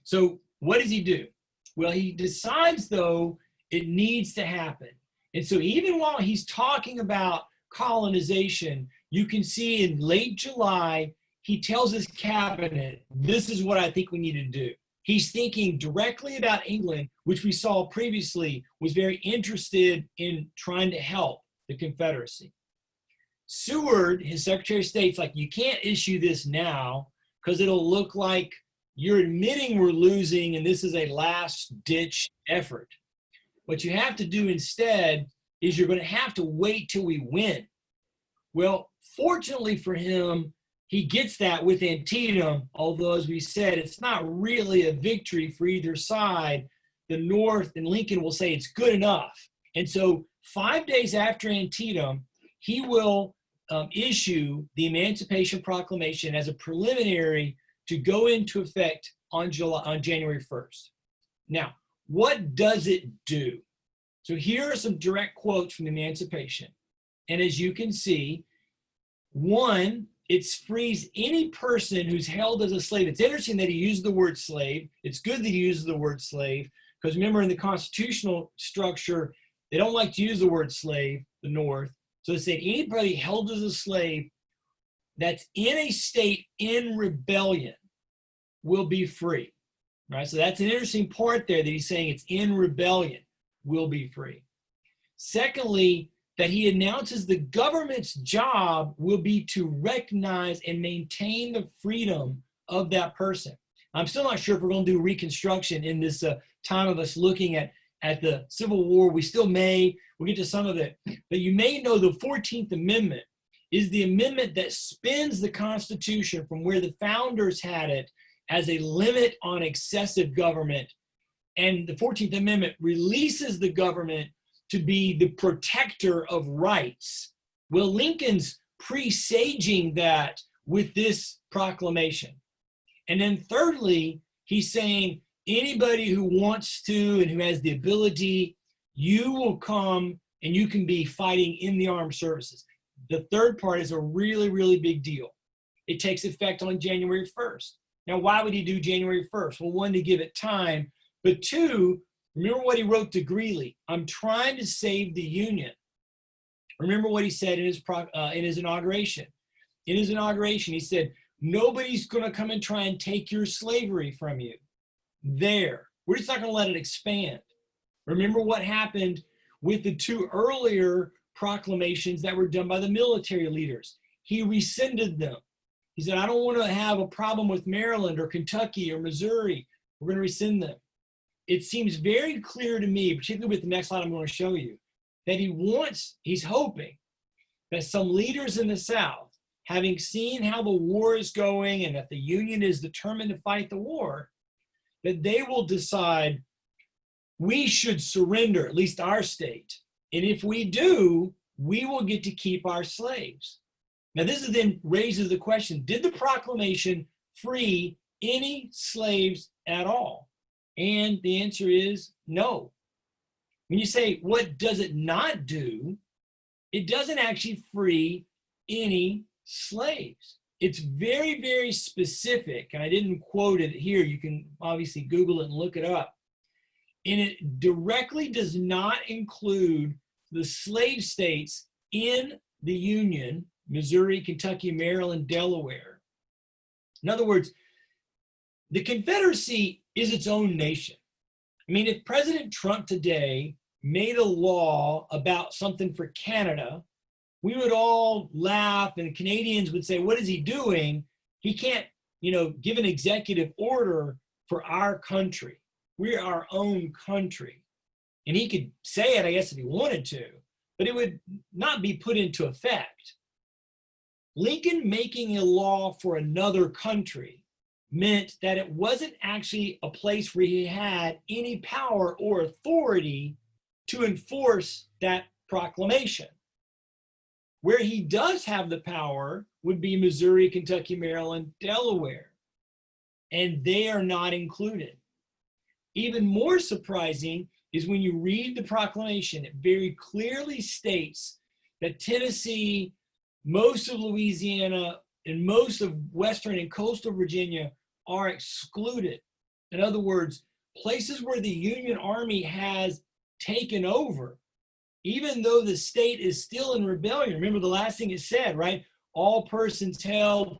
[SPEAKER 1] So what does he do? Well, he decides, though, it needs to happen. And so even while he's talking about colonization, you can see in late July, he tells his cabinet, this is what I think we need to do. He's thinking directly about England, which we saw previously was very interested in trying to help the Confederacy. Seward, his Secretary of State's like, you can't issue this now because it'll look like you're admitting we're losing and this is a last-ditch effort. What you have to do instead is you're going to have to wait till we win. Well, fortunately for him, he gets that with Antietam, although, as we said, it's not really a victory for either side. The North and Lincoln will say it's good enough. And so 5 days after Antietam, he will issue the Emancipation Proclamation as a preliminary to go into effect on January 1st. Now, what does it do? So here are some direct quotes from the Emancipation. And as you can see, One, it frees any person who's held as a slave. It's interesting that he used the word slave. It's good that he uses the word slave, because remember, in the constitutional structure, they don't like to use the word slave, the North. So they say anybody held as a slave that's in a state in rebellion will be free. Right? So that's an interesting part there that he's saying it's in rebellion will be free. Secondly, that he announces the government's job will be to recognize and maintain the freedom of that person. I'm still not sure if we're going to do Reconstruction in this time of us looking at the Civil War. We still may. We'll get to some of it. But you may know the 14th Amendment is the amendment that spins the Constitution from where the founders had it as a limit on excessive government. And the 14th Amendment releases the government to be the protector of rights. Well, Lincoln's presaging that with this proclamation. And then thirdly, he's saying anybody who wants to and who has the ability, you will come and you can be fighting in the armed services. The third part is a really, really big deal. It takes effect on January 1st. Now, why would he do January 1st? Well, one, to give it time, but two, remember what he wrote to Greeley. I'm trying to save the Union. Remember what he said in his inauguration. In his inauguration, he said, nobody's going to come and try and take your slavery from you. There. We're just not going to let it expand. Remember what happened with the two earlier proclamations that were done by the military leaders. He rescinded them. He said, I don't want to have a problem with Maryland or Kentucky or Missouri. We're going to rescind them. It seems very clear to me, particularly with the next slide I'm going to show you, that he's hoping that some leaders in the South, having seen how the war is going and that the Union is determined to fight the war, that they will decide we should surrender, at least our state. And if we do, we will get to keep our slaves. Now, this then raises the question, did the proclamation free any slaves at all? And the answer is no. When you say, what does it not do? It doesn't actually free any slaves. It's very, very specific, and I didn't quote it here. You can obviously Google it and look it up. And it directly does not include the slave states in the Union, Missouri, Kentucky, Maryland, Delaware. In other words, the Confederacy is its own nation. I mean, if President Trump today made a law about something for Canada, we would all laugh and the Canadians would say, what is he doing? He can't, give an executive order for our country. We're our own country. And he could say it, I guess, if he wanted to, but it would not be put into effect. Lincoln making a law for another country meant that it wasn't actually a place where he had any power or authority to enforce that proclamation. Where he does have the power would be Missouri, Kentucky, Maryland, Delaware, and they are not included. Even more surprising is when you read the proclamation, it very clearly states that Tennessee, most of Louisiana, and most of Western and coastal Virginia are excluded. In other words, places where the Union Army has taken over, even though the state is still in rebellion. Remember the last thing it said, right? All persons held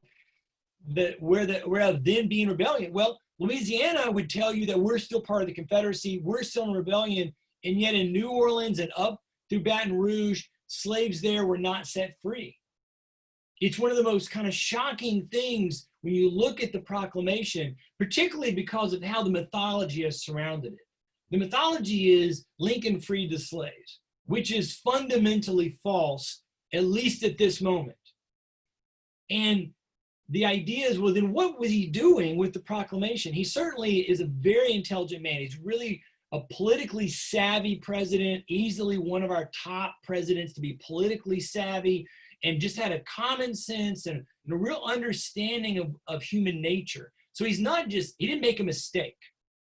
[SPEAKER 1] that where then be in rebellion. Well, Louisiana would tell you that we're still part of the Confederacy, we're still in rebellion, and yet in New Orleans and up through Baton Rouge, slaves there were not set free. It's one of the most kind of shocking things when you look at the proclamation, particularly because of how the mythology has surrounded it. The mythology is Lincoln freed the slaves, which is fundamentally false, at least at this moment. And the idea is, well, then what was he doing with the proclamation? He certainly is a very intelligent man. He's really a politically savvy president, easily one of our top presidents to be politically savvy, and just had a common sense and a real understanding of human nature. So he didn't make a mistake.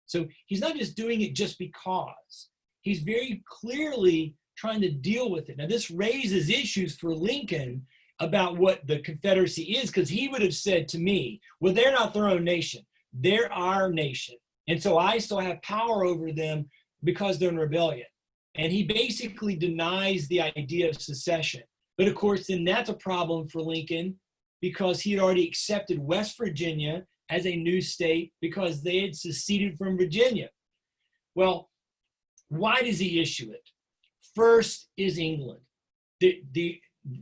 [SPEAKER 1] So he's not just doing it just because. He's very clearly trying to deal with it. Now, this raises issues for Lincoln about what the Confederacy is, because he would have said to me, well, they're not their own nation. They're our nation. And so I still have power over them because they're in rebellion. And he basically denies the idea of secession. But of course, then that's a problem for Lincoln, because he had already accepted West Virginia as a new state because they had seceded from Virginia. Well, why does he issue it? First is England.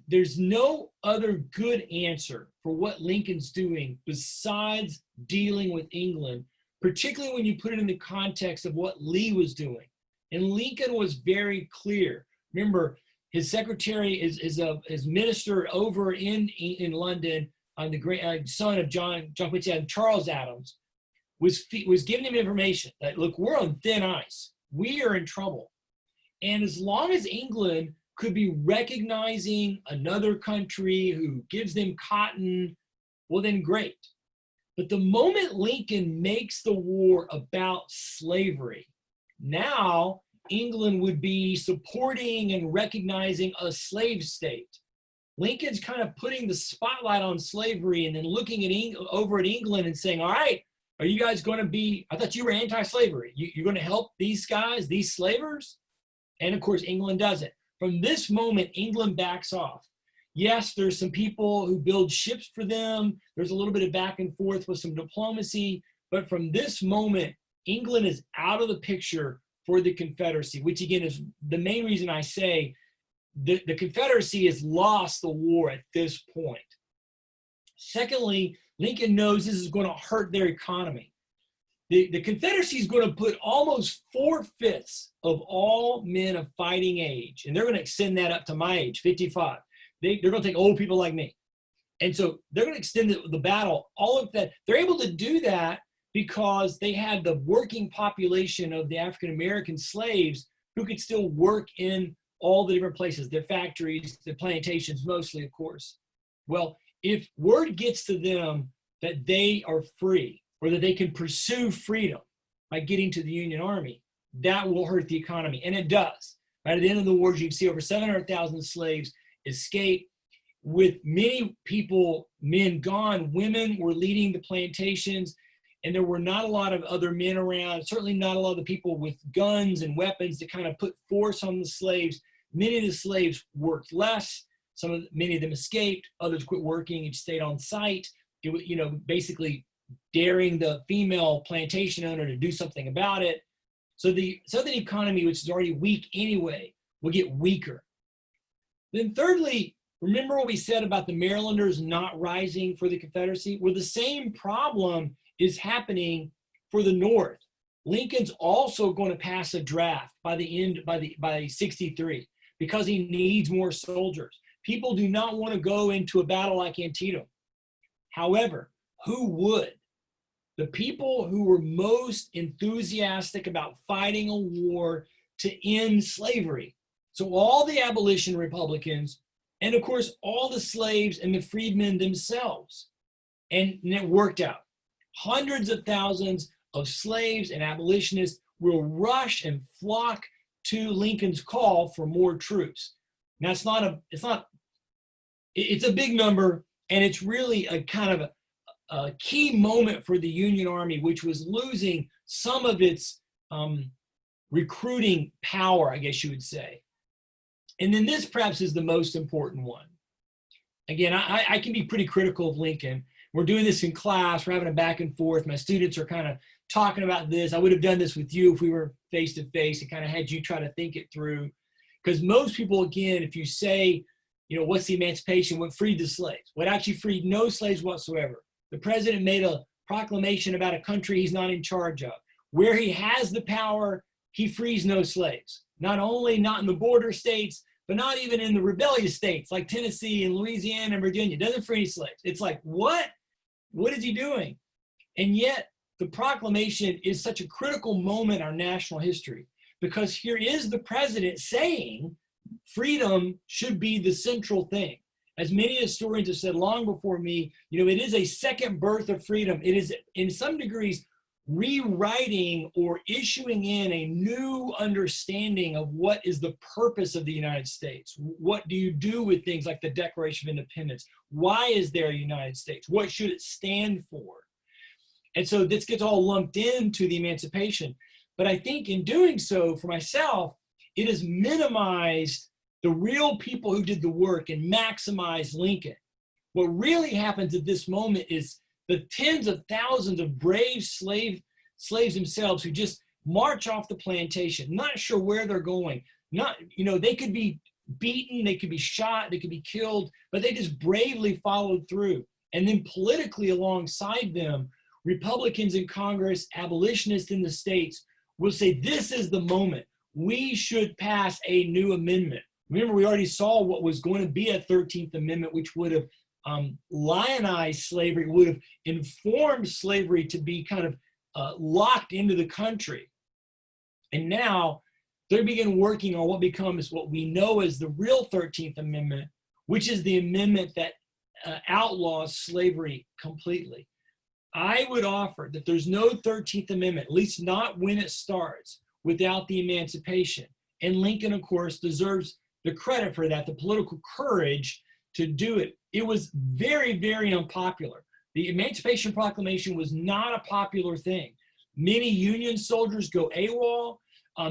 [SPEAKER 1] There's no other good answer for what Lincoln's doing besides dealing with England, particularly when you put it in the context of what Lee was doing. And Lincoln was very clear. Remember, his secretary is minister over in London, the great son of John Quincy Adams, Charles Adams, was giving him information that, look, we're on thin ice. We are in trouble. And as long as England could be recognizing another country who gives them cotton, well, then great. But the moment Lincoln makes the war about slavery, now England would be supporting and recognizing a slave state. Lincoln's kind of putting the spotlight on slavery and then looking at over at England and saying, all right, are you guys going to be, I thought you were anti-slavery. You're going to help these guys, these slavers? And of course, England doesn't. From this moment, England backs off. Yes, there's some people who build ships for them. There's a little bit of back and forth with some diplomacy. But from this moment, England is out of the picture for the Confederacy, which again is the main reason I say the Confederacy has lost the war at this point. Secondly, Lincoln knows this is going to hurt their economy. The Confederacy is going to put almost 4/5 of all men of fighting age, and they're going to extend that up to my age, 55. They're going to take old people like me. And so they're going to extend the battle, all of that. They're able to do that because they had the working population of the African-American slaves who could still work in all the different places, their factories, the plantations mostly, of course. Well, if word gets to them that they are free or that they can pursue freedom by getting to the Union Army, that will hurt the economy. And it does. Right at the end of the war, you can see over 700,000 slaves escape. With many people, men gone, women were leading the plantations, and there were not a lot of other men around, certainly not a lot of the people with guns and weapons to kind of put force on the slaves. Many of the slaves worked less. Many of them escaped. Others quit working and stayed on site. It was, basically daring the female plantation owner to do something about it. So the Southern economy, which is already weak anyway, will get weaker. Then thirdly, remember what we said about the Marylanders not rising for the Confederacy? Well, the same problem is happening for the North. Lincoln's also going to pass a draft by 63 because he needs more soldiers. People do not want to go into a battle like Antietam. However, who would? The people who were most enthusiastic about fighting a war to end slavery. So all the abolition Republicans, and of course, all the slaves and the freedmen themselves. And it worked out. Hundreds of thousands of slaves and abolitionists will rush and flock to Lincoln's call for more troops. Now, it's a big number, and it's really a kind of a key moment for the Union Army, which was losing some of its recruiting power, I guess you would say. And then this perhaps is the most important one. Again, I can be pretty critical of Lincoln. We're doing this in class. We're having a back and forth. My students are kind of talking about this. I would have done this with you if we were face to face and kind of had you try to think it through. Because most people, again, if you say, what's the emancipation? What freed the slaves? What actually freed no slaves whatsoever? The president made a proclamation about a country he's not in charge of. Where he has the power, he frees no slaves. Not only not in the border states, but not even in the rebellious states like Tennessee and Louisiana and Virginia. Doesn't free slaves. It's like, what? What is he doing? And yet, the proclamation is such a critical moment in our national history because here is the president saying freedom should be the central thing. As many historians have said long before me, it is a second birth of freedom. It is, in some degrees, rewriting or issuing in a new understanding of what is the purpose of the United States. What do you do with things like the Declaration of Independence? Why is there a United States? What should it stand for? And so this gets all lumped into the Emancipation. But I think in doing so, for myself, it has minimized the real people who did the work and maximized Lincoln. What really happens at this moment is the tens of thousands of brave slaves themselves who just march off the plantation, not sure where they're going. Not, they could be beaten, they could be shot, they could be killed, but they just bravely followed through. And then politically alongside them, Republicans in Congress, abolitionists in the states will say, this is the moment. We should pass a new amendment. Remember, we already saw what was going to be a 13th Amendment, which would have lionized slavery, would have informed slavery to be kind of locked into the country. And now they begin working on what becomes what we know as the real 13th Amendment, which is the amendment that outlaws slavery completely. I would offer that there's no 13th Amendment, at least not when it starts, without the Emancipation. And Lincoln, of course, deserves the credit for that, the political courage to do it. It was very, very unpopular. The Emancipation Proclamation was not a popular thing. Many Union soldiers go AWOL.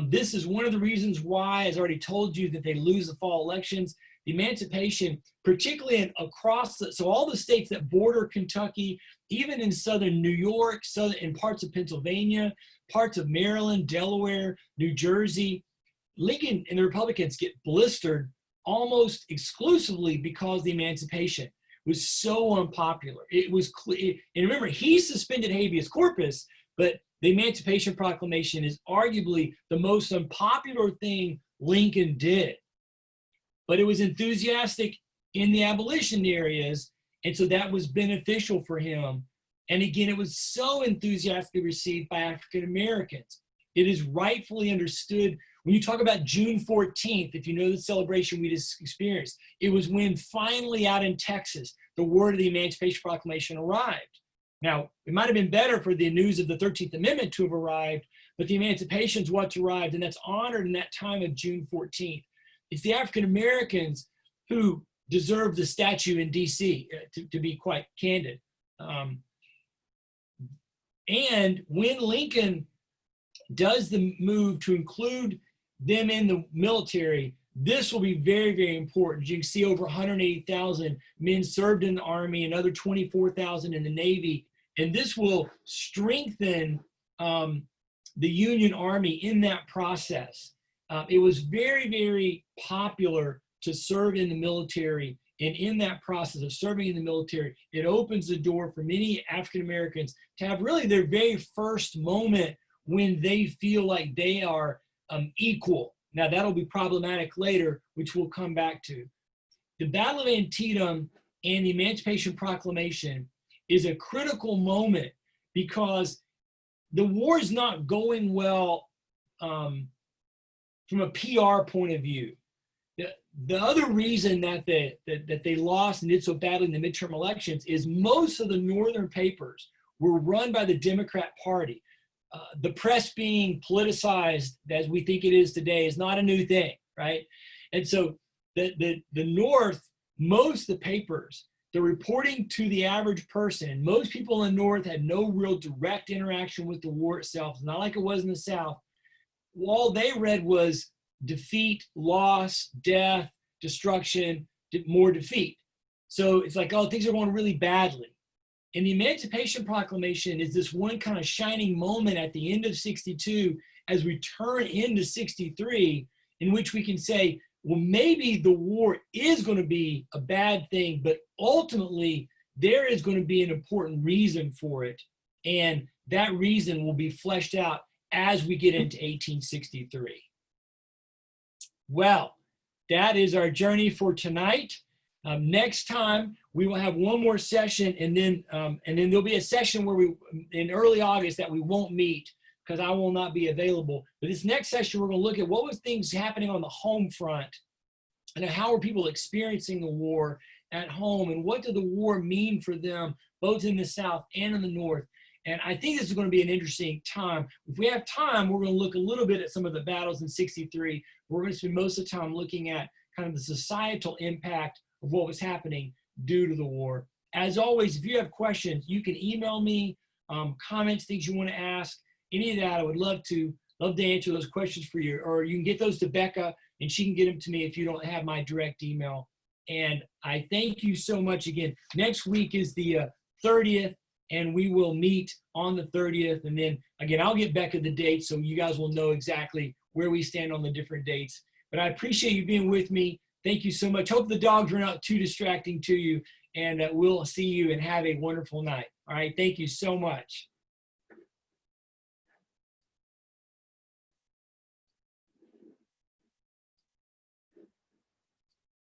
[SPEAKER 1] This is one of the reasons why, as I already told you, that they lose the fall elections. The Emancipation, particularly across, so all the states that border Kentucky, even in southern New York, in parts of Pennsylvania, parts of Maryland, Delaware, New Jersey, Lincoln and the Republicans get blistered almost exclusively because the Emancipation was so unpopular. It was clear, and remember, he suspended habeas corpus, but the Emancipation Proclamation is arguably the most unpopular thing Lincoln did. But it was enthusiastic in the abolition areas, and so that was beneficial for him. And again, it was so enthusiastically received by African Americans. It is rightfully understood. When you talk about June 14th, if you know the celebration we just experienced, it was when finally out in Texas, the word of the Emancipation Proclamation arrived. Now, it might have been better for the news of the 13th Amendment to have arrived, but the Emancipation is what's arrived, and that's honored in that time of June 14th. It's the African Americans who deserve the statue in DC, to be quite candid. And when Lincoln does the move to include them in the military, this will be very, very important. You can see over 180,000 men served in the Army, another 24,000 in the Navy, and this will strengthen the Union Army in that process. It was very, very popular to serve in the military, and in that process of serving in the military, it opens the door for many African Americans to have really their very first moment when they feel like they are equal. Now, that'll be problematic later, which we'll come back to. The Battle of Antietam and the Emancipation Proclamation is a critical moment because the war is not going well from a PR point of view. The other reason that they lost and did so badly in the midterm elections is most of the northern papers were run by the Democrat Party. The press being politicized as we think it is today is not a new thing, right? And so the North, most of the papers, they're reporting to the average person. Most people in the North had no real direct interaction with the war itself. It's not like it was in the South. All they read was defeat, loss, death, destruction, more defeat. So it's like, oh, things are going really badly. And the Emancipation Proclamation is this one kind of shining moment at the end of 62 as we turn into 63, in which we can say, well, maybe the war is going to be a bad thing, but ultimately there is going to be an important reason for it. And that reason will be fleshed out as we get into 1863. Well, that is our journey for tonight. Next time we will have one more session, and then there'll be a session where we in early August that we won't meet because I will not be available. But this next session we're going to look at what was things happening on the home front, and how are people experiencing the war at home, and what did the war mean for them both in the South and in the North. And I think this is going to be an interesting time. If we have time, we're going to look a little bit at some of the battles in 63. We're going to spend most of the time looking at kind of the societal impact of what was happening due to the war. As always, if you have questions, you can email me, comments, things you want to ask, any of that. I would love to answer those questions for you. Or you can get those to Becca, and she can get them to me if you don't have my direct email. And I thank you so much again. Next week is the 30th. And we will meet on the 30th. And then again, I'll get Becca the date so you guys will know exactly where we stand on the different dates. But I appreciate you being with me. Thank you so much. Hope the dogs are not too distracting to you. And we'll see you and have a wonderful night. All right. Thank you so much.